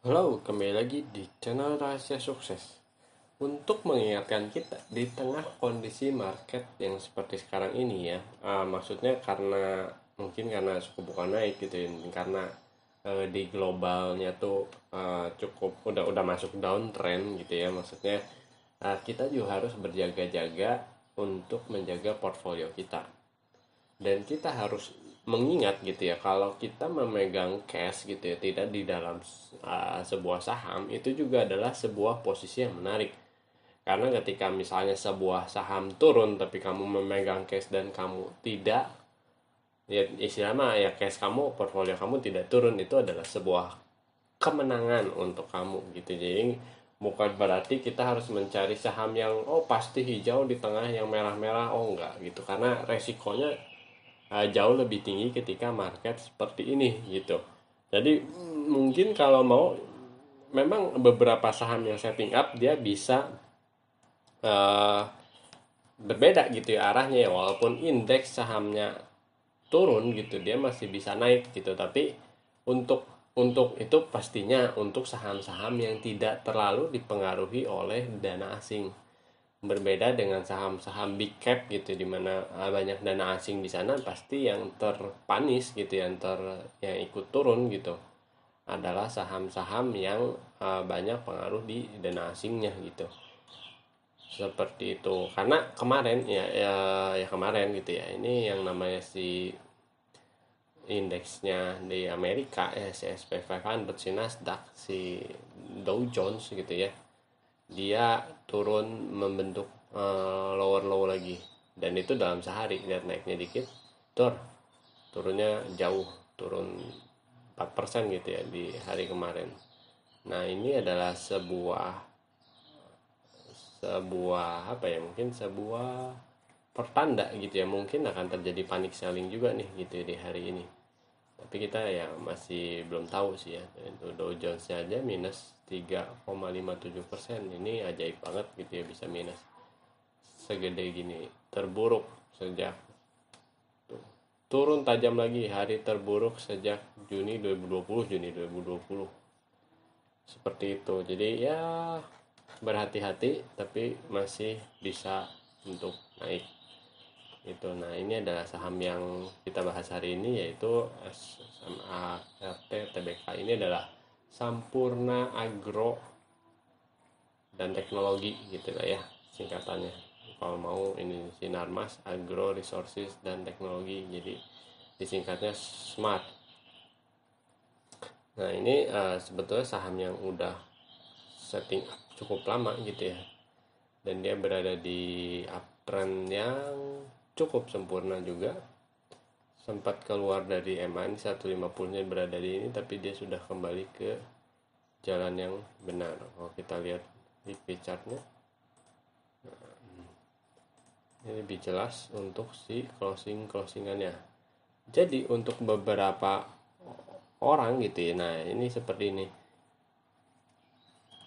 Halo, kembali lagi di channel Rahasia Sukses. Untuk mengingatkan kita di tengah kondisi market yang seperti sekarang ini ya, maksudnya karena mungkin karena suku bunga naik gitu ya, karena di globalnya tuh cukup udah masuk downtrend gitu ya, maksudnya kita juga harus berjaga-jaga untuk menjaga portfolio kita. Dan kita harus mengingat gitu ya, kalau kita memegang cash gitu ya tidak di dalam sebuah saham, itu juga adalah sebuah posisi yang menarik. Karena ketika misalnya sebuah saham turun tapi kamu memegang cash dan kamu tidak, ya istilahnya ya, cash kamu, portfolio kamu tidak turun, itu adalah sebuah kemenangan untuk kamu gitu. Jadi bukan berarti kita harus mencari saham yang oh pasti hijau di tengah yang merah-merah, oh enggak gitu, karena resikonya jauh lebih tinggi ketika market seperti ini gitu. Jadi mungkin kalau mau, memang beberapa saham yang setting up dia bisa uh, berbeda gitu ya arahnya ya, walaupun indeks sahamnya turun gitu dia masih bisa naik gitu. Tapi untuk itu pastinya untuk saham-saham yang tidak terlalu dipengaruhi oleh dana asing, berbeda dengan saham-saham big cap gitu di mana banyak dana asing di sana. Pasti yang terpanis gitu, yang ikut turun gitu adalah saham-saham yang banyak pengaruh di dana asingnya gitu, seperti itu. Karena kemarin ya kemarin gitu ya, ini yang namanya si indeksnya di Amerika ya, si S&P 500, si Nasdaq, si Dow Jones gitu ya, dia turun membentuk lower low lagi, dan itu dalam sehari. Lihat naiknya dikit, turunnya jauh, turun 4% gitu ya di hari kemarin. Nah ini adalah sebuah sebuah apa ya, mungkin sebuah pertanda gitu ya, mungkin akan terjadi panic selling juga nih gitu ya di hari ini. Tapi kita ya masih belum tahu sih ya. Itu Dow Jones aja minus 3,57%. Ini ajaib banget gitu ya, bisa minus segede gini. Terburuk sejak turun tajam lagi, hari terburuk sejak Juni 2020, Juni 2020. Seperti itu. Jadi ya berhati-hati, tapi masih bisa untuk naik itu. Nah ini adalah saham yang kita bahas hari ini, yaitu SMART TBK. Ini adalah Sampurna Agro dan Teknologi gitu lah ya singkatannya. Kalau mau ini Sinarmas Agro Resources dan Teknologi, jadi disingkatnya SMART. Nah ini sebetulnya saham yang udah setting up cukup lama gitu ya, dan dia berada di uptrend yang cukup sempurna juga. Sempat keluar dari EMA ini 150 nya, berada di ini, tapi dia sudah kembali ke jalan yang benar. Kalau kita lihat di P chartnya, ini lebih jelas untuk si closingannya. Jadi untuk beberapa orang gitu ya, nah ini seperti ini.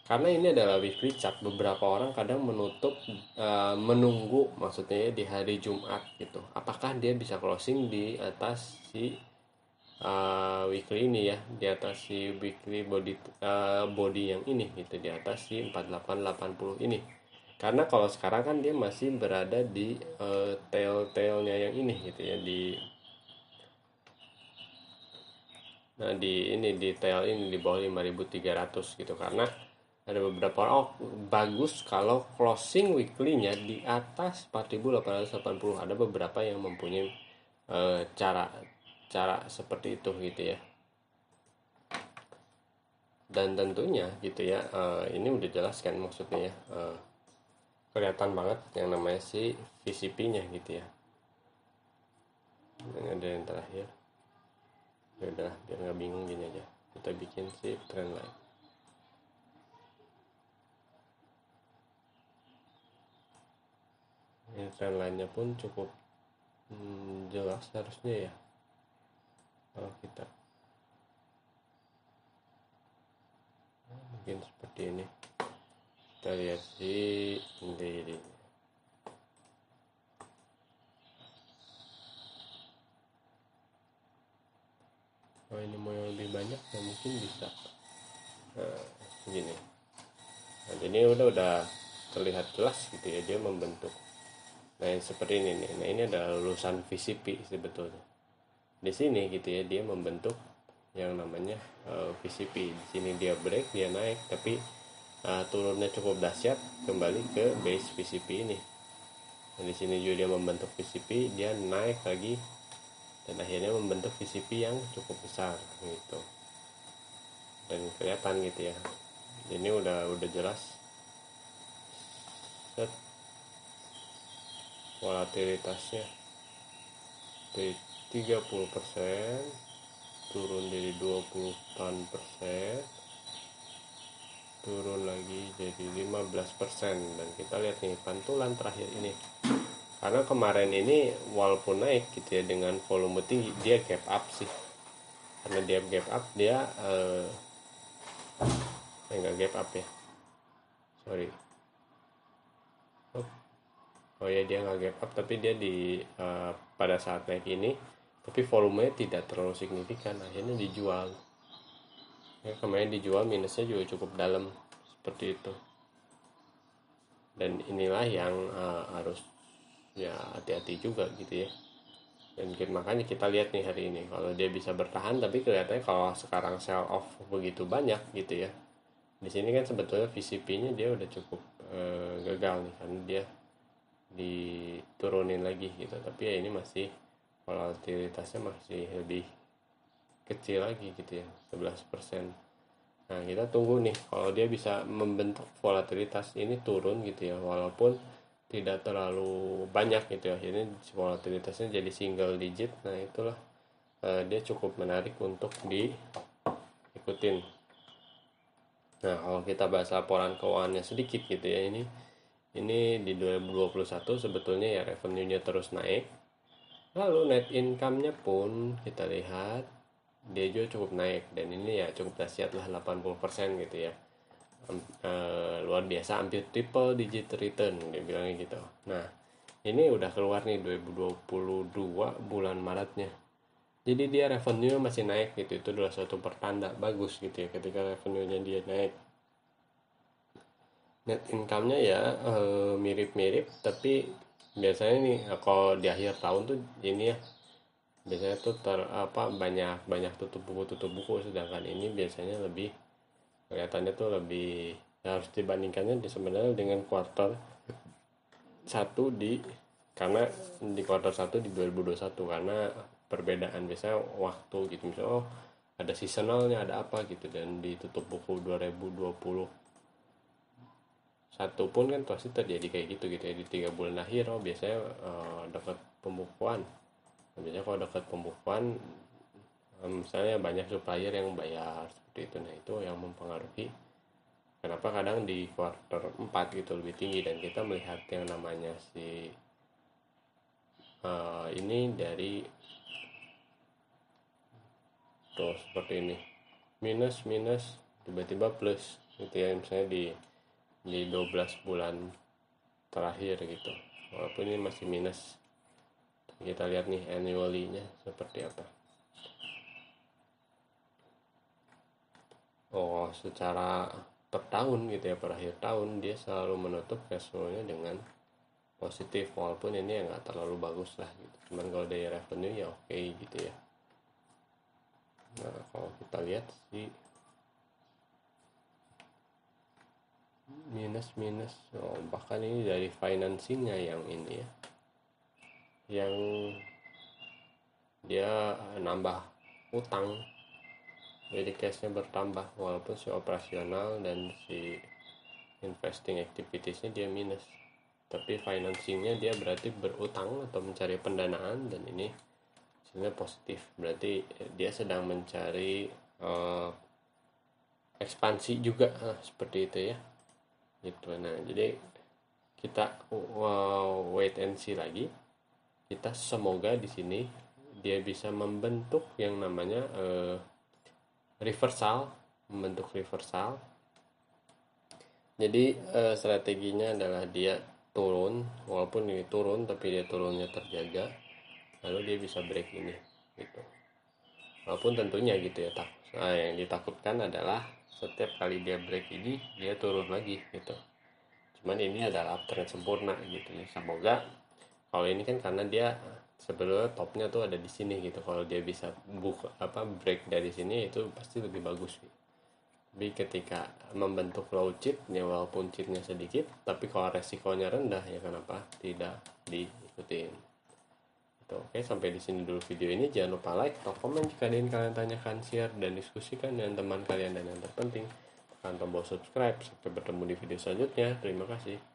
Karena ini adalah weekly chart, beberapa orang kadang menunggu maksudnya ya, di hari Jumat gitu, apakah dia bisa closing di atas si weekly ini ya, di atas si weekly body yang ini gitu, di atas si 4880 ini. Karena kalau sekarang kan dia masih berada di tail-tailnya yang ini gitu ya, di nah di ini, di tail ini di bawah 5300 gitu. Karena ada beberapa orang, oh bagus kalau closing weekly-nya di atas 4880. Ada beberapa yang mempunyai cara cara seperti itu gitu ya. Dan tentunya gitu ya, ini udah jelas kan maksudnya ya, kelihatan banget yang namanya si VCP-nya gitu ya. Ini ada yang terakhir. Ya udah, biar nggak bingung, gini aja kita bikin si trend line. Ini trend line-nya pun cukup jelas harusnya ya, kalau kita mungkin seperti ini. Kita lihat sih ini. Oh ini mau yang lebih banyak ya, mungkin bisa Nah, gini. Nah, ini udah terlihat jelas gitu ya dia membentuk. Nah, yang seperti ini nih. Nah, ini adalah lulusan VCP sebetulnya. Di sini gitu ya dia membentuk yang namanya VCP. Di sini dia break, dia naik, tapi turunnya cukup dahsyat kembali ke base VCP ini. Nah, di sini juga dia membentuk VCP, dia naik lagi dan akhirnya membentuk VCP yang cukup besar gitu. Dan kelihatan gitu ya. Ini udah jelas set volatilitasnya dari 30% turun jadi 20% turun lagi jadi 15%. Dan kita lihat nih pantulan terakhir ini, karena kemarin ini walaupun naik gitu ya dengan volume tinggi, dia gap up sih. Karena dia gap up, dia enggak gap up ya, sorry. Oh ya, dia nggak gap up, tapi dia di pada saat naik ini, tapi volumenya tidak terlalu signifikan, akhirnya dijual. Ya, kemarin dijual minusnya juga cukup dalam seperti itu. Dan inilah yang harus ya hati-hati juga gitu ya. Dan makanya kita lihat nih hari ini, kalau dia bisa bertahan, tapi kelihatannya kalau sekarang sell off begitu banyak gitu ya. Di sini kan sebetulnya VCP-nya dia udah cukup gagal nih, karena dia diturunin lagi gitu, tapi ya ini masih volatilitasnya masih lebih kecil lagi gitu ya, 11%. Nah, kita tunggu nih kalau dia bisa membentuk volatilitas ini turun gitu ya, walaupun tidak terlalu banyak gitu ya, akhirnya volatilitasnya jadi single digit. Nah, itulah dia cukup menarik untuk diikutin. Nah, kalau kita bahas laporan keuangannya sedikit gitu ya, ini di 2021 sebetulnya ya revenue-nya terus naik. Lalu net income-nya pun kita lihat dia juga cukup naik, dan ini ya cukup dahsyat lah, 80% gitu ya. Luar biasa, hampir triple digit return dia bilangnya gitu. Nah, ini udah keluar nih 2022 bulan Maretnya. Jadi dia revenue masih naik gitu, itu adalah suatu pertanda bagus gitu ya ketika revenue-nya dia naik. Net income-nya ya mirip-mirip, tapi biasanya nih kalau di akhir tahun tuh ini ya biasanya tuh banyak tutup buku, sedangkan ini biasanya lebih kelihatannya tuh lebih harus dibandingkannya sebenarnya dengan kuartal 1 karena di kuartal 1 di 2021, karena perbedaan biasanya waktu gitu, misalnya ada seasonalnya, ada apa gitu, dan di tutup buku 2020 satu pun kan pasti terjadi kayak gitu ya, di 3 bulan akhir biasanya dapat pembukuan. Biasanya kalau dapat pembukuan misalnya banyak supplier yang bayar seperti itu. Nah, itu yang mempengaruhi kenapa kadang di kuartal 4 gitu lebih tinggi. Dan kita melihat yang namanya ini dari tuh seperti ini, minus tiba-tiba plus gitu ya, misalnya di 12 bulan terakhir gitu, walaupun ini masih minus. Kita lihat nih annually-nya seperti apa. Oh, secara per tahun gitu ya, per akhir tahun dia selalu menutup cash flow-nya dengan positif, walaupun ini ya nggak terlalu bagus lah gitu. Cuman kalau dari revenue ya oke gitu ya. Nah, kalau kita lihat sih minus, bahkan ini dari financingnya yang ini ya, yang dia nambah utang, jadi cashnya bertambah, walaupun si operasional dan si investing activitiesnya dia minus, tapi financingnya dia berarti berutang atau mencari pendanaan, dan ini sebenarnya positif, berarti dia sedang mencari ekspansi juga seperti itu ya gitu. Nah, jadi kita wait and see lagi. Kita semoga di sini dia bisa membentuk yang namanya membentuk reversal. Jadi strateginya adalah dia turun, walaupun ini turun tapi dia turunnya terjaga, lalu dia bisa break ini gitu. Walaupun tentunya gitu ya, yang ditakutkan adalah setiap kali dia break ini dia turun lagi gitu. Cuman ini adalah uptrend sempurna gitu ya. Semoga kalau ini kan karena dia sebenarnya topnya tuh ada di sini gitu. Kalau dia bisa buka break dari sini itu pasti lebih bagus gitu. Tapi ketika membentuk low cheat ya, walaupun cheatnya sedikit tapi kalau resikonya rendah ya kenapa tidak diikutin. Itu oke, sampai di sini dulu video ini. Jangan lupa like atau komen jika ada yang kalian tanyakan, share dan diskusikan dengan teman kalian, dan yang terpenting tekan tombol subscribe. Sampai bertemu di video selanjutnya. Terima kasih.